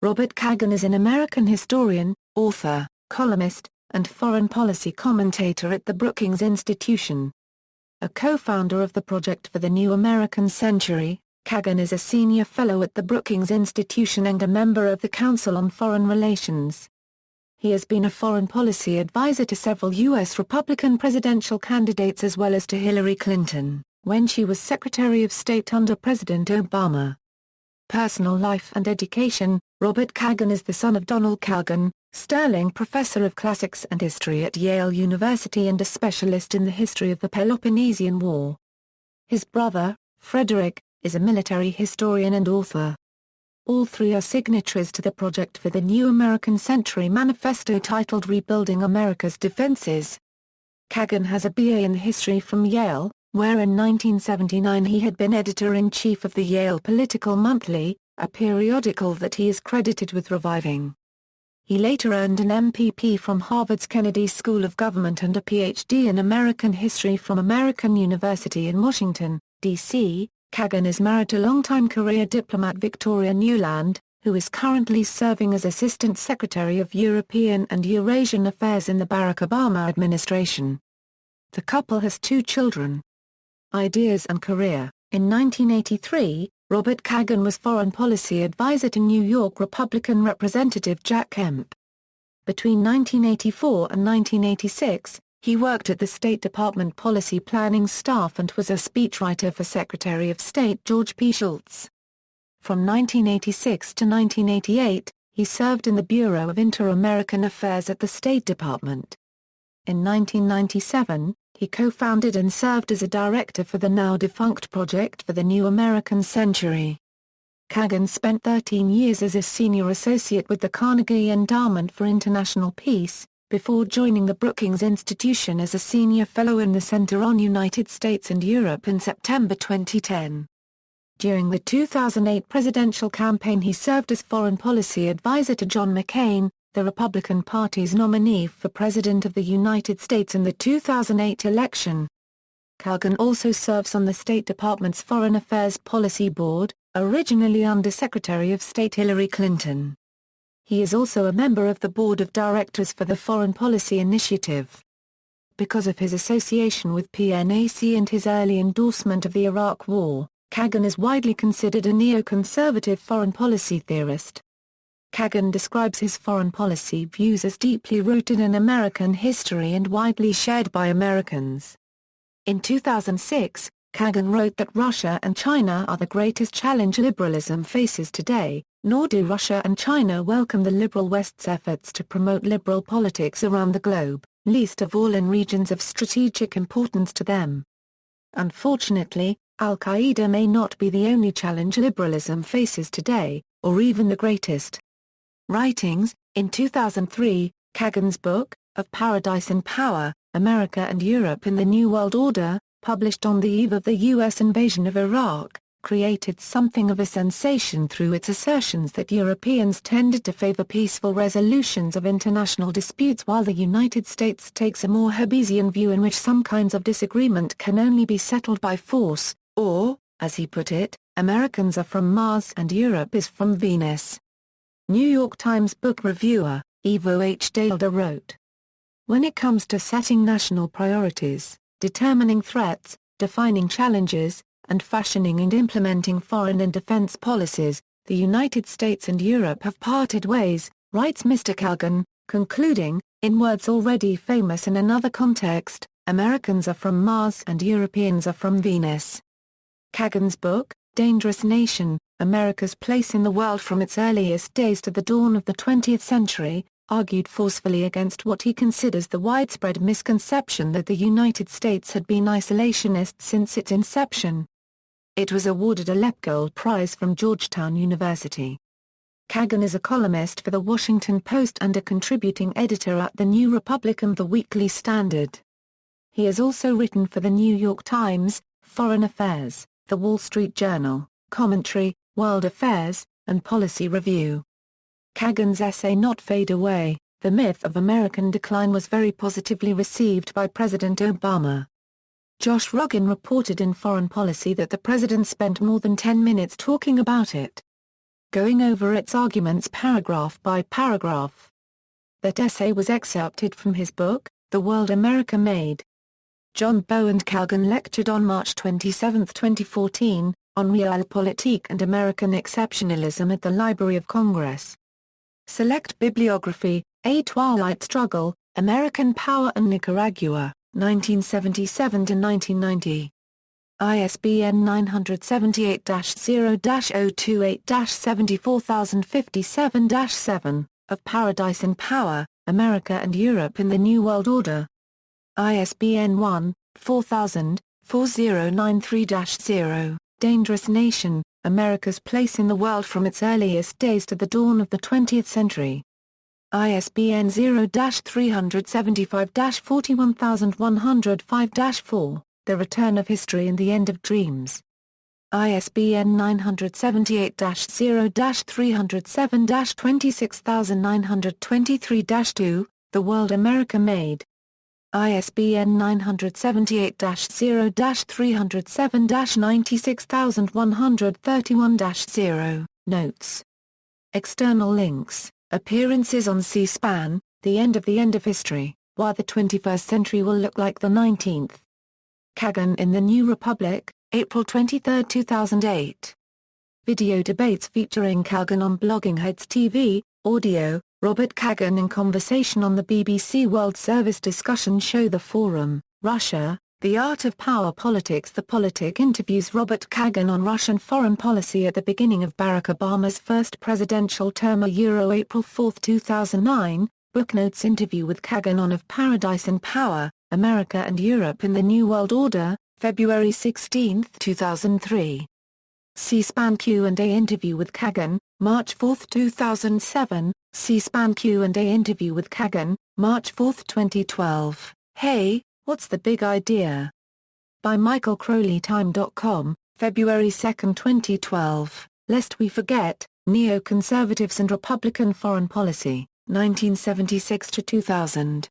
Robert Kagan is an American historian, author, columnist, and foreign policy commentator at the Brookings Institution. A co-founder of the Project for the New American Century, Kagan is a senior fellow at the Brookings Institution and a member of the Council on Foreign Relations. He has been a foreign policy advisor to several U.S. Republican presidential candidates as well as to Hillary Clinton, when she was Secretary of State under President Obama. Personal life and education. Robert Kagan is the son of Donald Kagan, Sterling Professor of Classics and History at Yale University and a specialist in the history of the Peloponnesian War. His brother, Frederick, is a military historian and author. All three are signatories to the Project for the New American Century manifesto titled Rebuilding America's Defenses. Kagan has a BA in history from Yale, where in 1979 he had been editor-in-chief of the Yale Political Monthly, a periodical that he is credited with reviving. He later earned an MPP from Harvard's Kennedy School of Government and a PhD in American history from American University in Washington, D.C. Kagan is married to longtime career diplomat Victoria Newland, who is currently serving as Assistant Secretary of European and Eurasian Affairs in the Barack Obama administration. The couple has 2 children. Ideas and career. In 1983, Robert Kagan was foreign policy advisor to New York Republican Representative Jack Kemp. Between 1984 and 1986, he worked at the State Department policy planning staff and was a speechwriter for Secretary of State George P. Shultz. From 1986 to 1988, he served in the Bureau of Inter-American Affairs at the State Department. In 1997, he co-founded and served as a director for the now-defunct Project for the New American Century. Kagan spent 13 years as a senior associate with the Carnegie Endowment for International Peace, before joining the Brookings Institution as a senior fellow in the Center on United States and Europe in September 2010. During the 2008 presidential campaign he served as foreign policy advisor to John McCain, the Republican Party's nominee for President of the United States in the 2008 election. Kagan also serves on the State Department's Foreign Affairs Policy Board, originally under Secretary of State Hillary Clinton. He is also a member of the Board of Directors for the Foreign Policy Initiative. Because of his association with PNAC and his early endorsement of the Iraq War, Kagan is widely considered a neoconservative foreign policy theorist. Kagan describes his foreign policy views as deeply rooted in American history and widely shared by Americans. In 2006, Kagan wrote that Russia and China are the greatest challenge liberalism faces today, nor do Russia and China welcome the liberal West's efforts to promote liberal politics around the globe, least of all in regions of strategic importance to them. Unfortunately, Al-Qaeda may not be the only challenge liberalism faces today, or even the greatest. Writings. In 2003, Kagan's book, Of Paradise and Power, America and Europe in the New World Order, published on the eve of the U.S. invasion of Iraq, created something of a sensation through its assertions that Europeans tended to favor peaceful resolutions of international disputes while the United States takes a more Hobbesian view in which some kinds of disagreement can only be settled by force, or, as he put it, Americans are from Mars and Europe is from Venus. New York Times book reviewer, Ivo H. Daalder wrote, "When it comes to setting national priorities, determining threats, defining challenges, and fashioning and implementing foreign and defense policies, the United States and Europe have parted ways," writes Mr. Kagan, concluding, in words already famous in another context, Americans are from Mars and Europeans are from Venus. Kagan's book, Dangerous Nation, America's Place in the World from its earliest days to the dawn of the 20th century, argued forcefully against what he considers the widespread misconception that the United States had been isolationist since its inception. It was awarded a Lepgold Prize from Georgetown University. Kagan is a columnist for The Washington Post and a contributing editor at The New Republican, The Weekly Standard. He has also written for The New York Times, Foreign Affairs, The Wall Street Journal, Commentary, World Affairs, and Policy Review. Kagan's essay Not Fade Away, The Myth of American Decline was very positively received by President Obama. Josh Rogin reported in Foreign Policy that the president spent more than 10 minutes talking about it. going over its arguments paragraph by paragraph. That essay was excerpted from his book, The World America Made. John Bow and Kagan lectured on March 27, 2014, on Realpolitik and American Exceptionalism at the Library of Congress. Select Bibliography, A Twilight Struggle, American Power and Nicaragua, 1977–1990. ISBN 978-0-028-74057-7, Of Paradise and Power, America and Europe in the New World Order. ISBN 1-4000-4093-0, Dangerous Nation, America's Place in the World from its Earliest Days to the Dawn of the 20th Century. ISBN 0-375-41105-4, The Return of History and the End of Dreams. ISBN 978-0-307-26923-2, The World America Made. ISBN 978-0-307-96131-0, Notes. External links, Appearances on C-SPAN, The End of History, Why the 21st Century Will Look Like the 19th. Kagan in the New Republic, April 23, 2008. Video debates featuring Kagan on Blogging Heads TV, audio, Robert Kagan in conversation on the BBC World Service discussion show The Forum, Russia, The Art of Power Politics. The Politic interviews Robert Kagan on Russian foreign policy at the beginning of Barack Obama's first presidential term April 4, 2009, Booknotes interview with Kagan on Of Paradise and Power, America and Europe in the New World Order, February 16, 2003. C-SPAN Q&A interview with Kagan, March 4, 2007, C-SPAN Q&A interview with Kagan, March 4, 2012. Hey, What's the Big Idea? By Michael Crowley. Time.com, February 2, 2012. Lest We Forget, Neoconservatives and Republican Foreign Policy, 1976–2000.